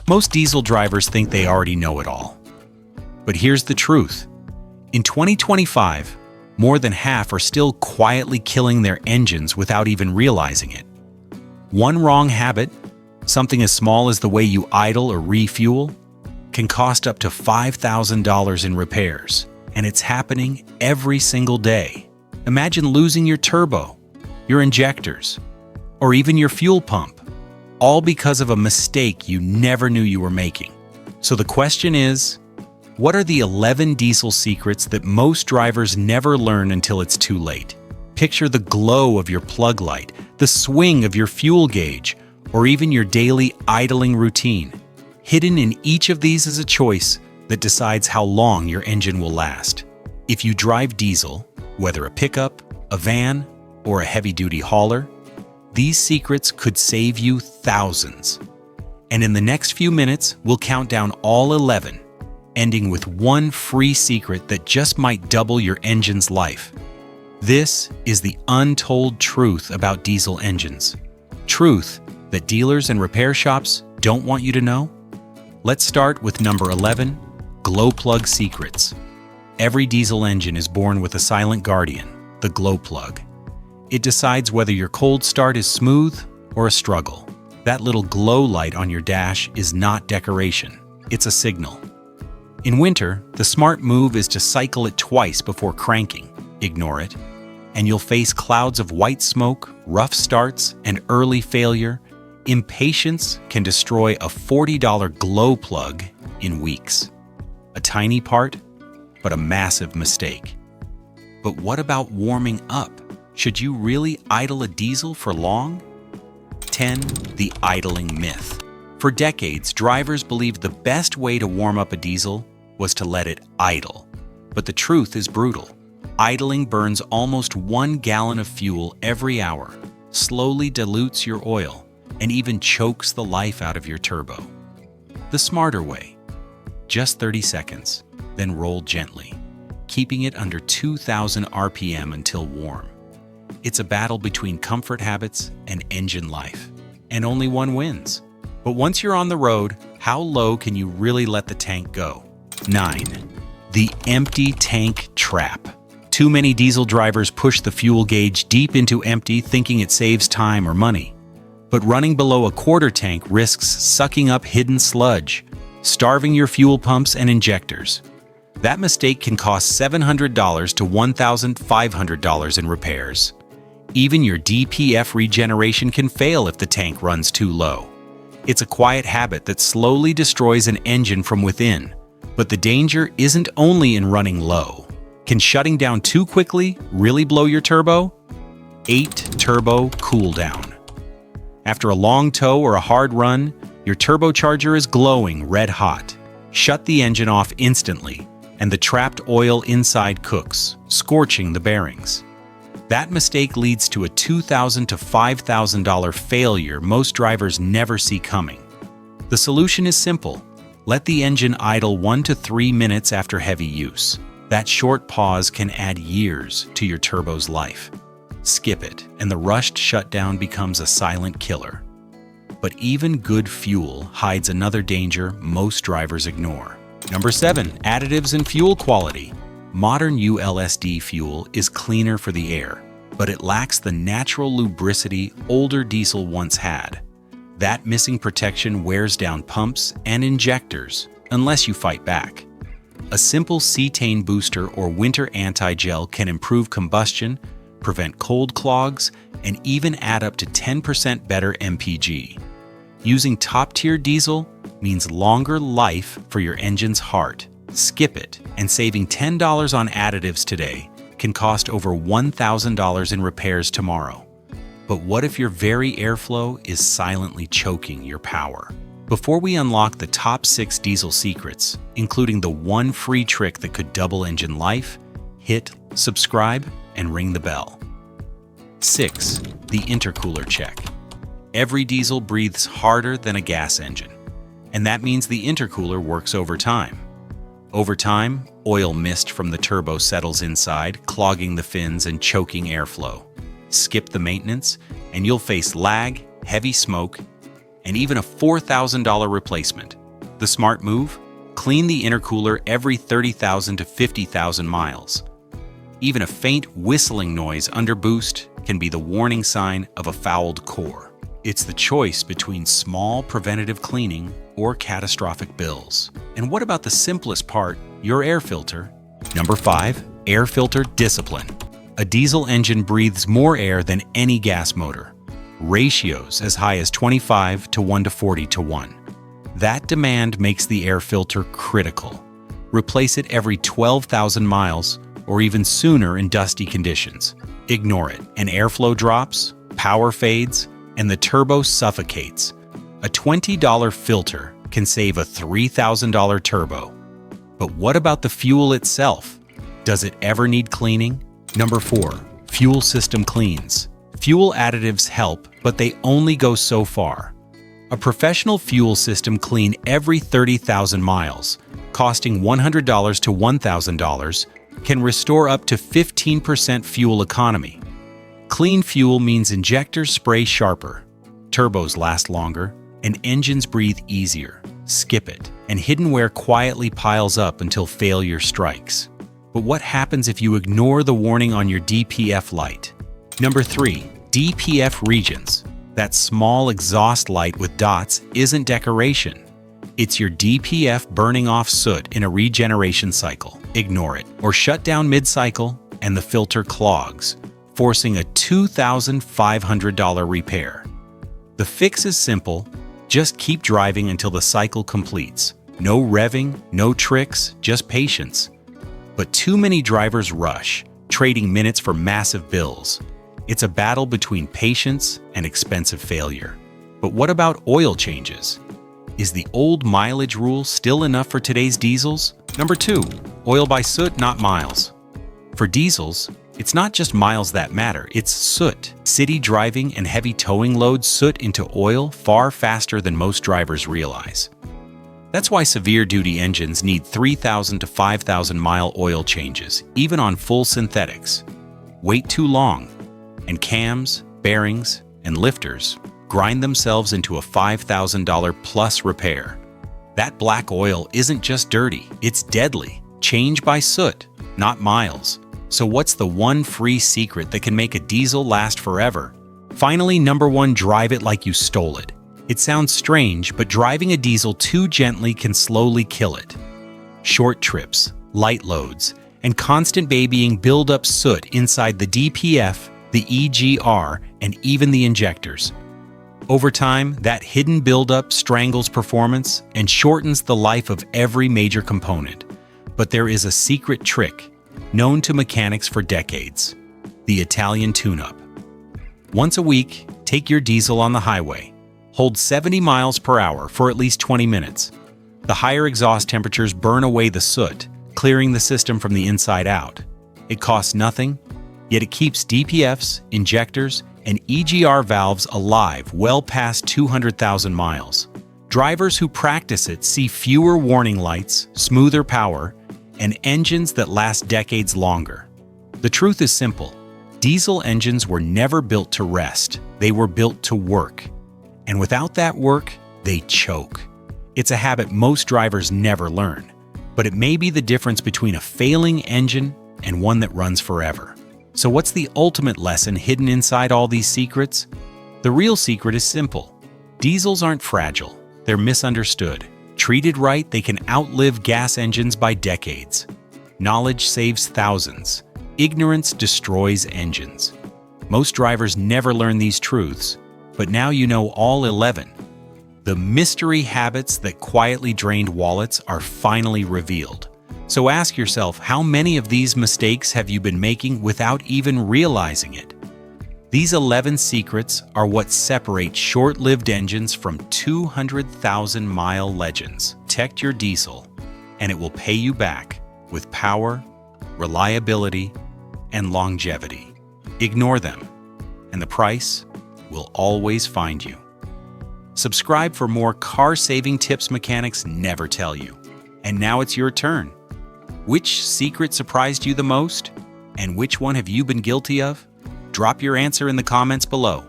Most diesel drivers think they already know it all. But here's the truth. In 2025, more than half are still quietly killing their engines without even realizing it. One wrong habit, something as small as the way you idle or refuel, can cost up to $5,000 in repairs, and it's happening every single day. Imagine losing your turbo, your injectors, or even your fuel pump, all because of a mistake you never knew you were making. So the question is, what are the 11 diesel secrets that most drivers never learn until it's too late? Picture the glow of your plug light, the swing of your fuel gauge, or even your daily idling routine. Hidden in each of these is a choice that decides how long your engine will last. If you drive diesel, whether a pickup, a van, or a heavy-duty hauler, these secrets could save you thousands. And in the next few minutes, we'll count down all 11, ending with one free secret that just might double your engine's life. This is the untold truth about diesel engines. Truth that dealers and repair shops don't want you to know? Let's start with number 11, glow plug secrets. Every diesel engine is born with a silent guardian, the glow plug. It decides whether your cold start is smooth or a struggle. That little glow light on your dash is not decoration, it's a signal. In winter, the smart move is to cycle it twice before cranking. Ignore it, and you'll face clouds of white smoke, rough starts, and early failure. Impatience can destroy a $40 glow plug in weeks. A tiny part, but a massive mistake. But what about warming up? Should you really idle a diesel for long? 10. The idling myth. For decades, drivers believed the best way to warm up a diesel was to let it idle. But the truth is brutal. Idling burns almost 1 gallon of fuel every hour, slowly dilutes your oil, and even chokes the life out of your turbo. The smarter way, just 30 seconds, then roll gently, keeping it under 2,000 RPM until warm. It's a battle between comfort habits and engine life, and only one wins. But once you're on the road, how low can you really let the tank go? 9. The empty tank trap. Too many diesel drivers push the fuel gauge deep into empty thinking it saves time or money. But running below a quarter tank risks sucking up hidden sludge, starving your fuel pumps and injectors. That mistake can cost $700 to $1,500 in repairs. Even your DPF regeneration can fail if the tank runs too low. It's a quiet habit that slowly destroys an engine from within. But the danger isn't only in running low. Can shutting down too quickly really blow your turbo? 8. Turbo cool down. After a long tow or a hard run, your turbocharger is glowing red hot. Shut the engine off instantly, and the trapped oil inside cooks, scorching the bearings. That mistake leads to a $2,000 to $5,000 failure most drivers never see coming. The solution is simple. Let the engine idle 1 to 3 minutes after heavy use. That short pause can add years to your turbo's life. Skip it, and the rushed shutdown becomes a silent killer. But even good fuel hides another danger most drivers ignore. Number 7. Additives and fuel quality. Modern ULSD fuel is cleaner for the air, but it lacks the natural lubricity older diesel once had. That missing protection wears down pumps and injectors unless you fight back. A simple cetane booster or winter anti-gel can improve combustion, prevent cold clogs, and even add up to 10% better MPG. Using top-tier diesel means longer life for your engine's heart. Skip it, and saving $10 on additives today can cost over $1,000 in repairs tomorrow. But what if your very airflow is silently choking your power? Before we unlock the top 6 diesel secrets, including the one free trick that could double engine life, hit subscribe and ring the bell. 6. The intercooler check. Every diesel breathes harder than a gas engine, and that means the intercooler works overtime. Over time, oil mist from the turbo settles inside, clogging the fins and choking airflow. Skip the maintenance, and you'll face lag, heavy smoke, and even a $4,000 replacement. The smart move? Clean the intercooler every 30,000 to 50,000 miles. Even a faint whistling noise under boost can be the warning sign of a fouled core. It's the choice between small preventative cleaning or catastrophic bills. And what about the simplest part, your air filter? Number 5, air filter discipline. A diesel engine breathes more air than any gas motor. Ratios as high as 25 to 1 to 40 to 1. That demand makes the air filter critical. Replace it every 12,000 miles or even sooner in dusty conditions. Ignore it, and airflow drops, power fades, and the turbo suffocates. A $20 filter can save a $3,000 turbo. But what about the fuel itself? Does it ever need cleaning? Number 4, fuel system cleans. Fuel additives help, but they only go so far. A professional fuel system clean every 30,000 miles, costing $100 to $1,000, can restore up to 15% fuel economy. Clean fuel means injectors spray sharper, turbos last longer, and engines breathe easier. Skip it, and hidden wear quietly piles up until failure strikes. But what happens if you ignore the warning on your DPF light? Number 3, DPF regions. That small exhaust light with dots isn't decoration. It's your DPF burning off soot in a regeneration cycle. Ignore it, or shut down mid-cycle and the filter clogs, forcing a $2,500 repair. The fix is simple. Just keep driving until the cycle completes. No revving, no tricks, just patience. But too many drivers rush, trading minutes for massive bills. It's a battle between patience and expensive failure. But what about oil changes? Is the old mileage rule still enough for today's diesels? Number 2, oil by soot, not miles. For diesels, it's not just miles that matter, it's soot. City driving and heavy towing loads soot into oil far faster than most drivers realize. That's why severe-duty engines need 3,000 to 5,000 mile oil changes, even on full synthetics. Wait too long, and cams, bearings, and lifters grind themselves into a $5,000 plus repair. That black oil isn't just dirty, it's deadly. Change by soot, not miles. So what's the one free secret that can make a diesel last forever? Finally, number 1, drive it like you stole it. It sounds strange, but driving a diesel too gently can slowly kill it. Short trips, light loads, and constant babying build up soot inside the DPF, the EGR, and even the injectors. Over time, that hidden buildup strangles performance and shortens the life of every major component. But there is a secret trick, known to mechanics for decades: the Italian tune-up. Once a week, take your diesel on the highway. Hold 70 miles per hour for at least 20 minutes. The higher exhaust temperatures burn away the soot, clearing the system from the inside out. It costs nothing, yet it keeps DPFs, injectors, and EGR valves alive well past 200,000 miles. Drivers who practice it see fewer warning lights, smoother power, and engines that last decades longer. The truth is simple. Diesel engines were never built to rest. They were built to work. And without that work, they choke. It's a habit most drivers never learn, but it may be the difference between a failing engine and one that runs forever. So what's the ultimate lesson hidden inside all these secrets? The real secret is simple. Diesels aren't fragile. They're misunderstood. Treated right, they can outlive gas engines by decades. Knowledge saves thousands. Ignorance destroys engines. Most drivers never learn these truths, but now you know all 11. The mystery habits that quietly drained wallets are finally revealed. So ask yourself, how many of these mistakes have you been making without even realizing it? These 11 secrets are what separate short-lived engines from 200,000-mile legends. Protect your diesel, and it will pay you back with power, reliability, and longevity. Ignore them, and the price will always find you. Subscribe for more car-saving tips mechanics never tell you. And now it's your turn. Which secret surprised you the most? And which one have you been guilty of? Drop your answer in the comments below.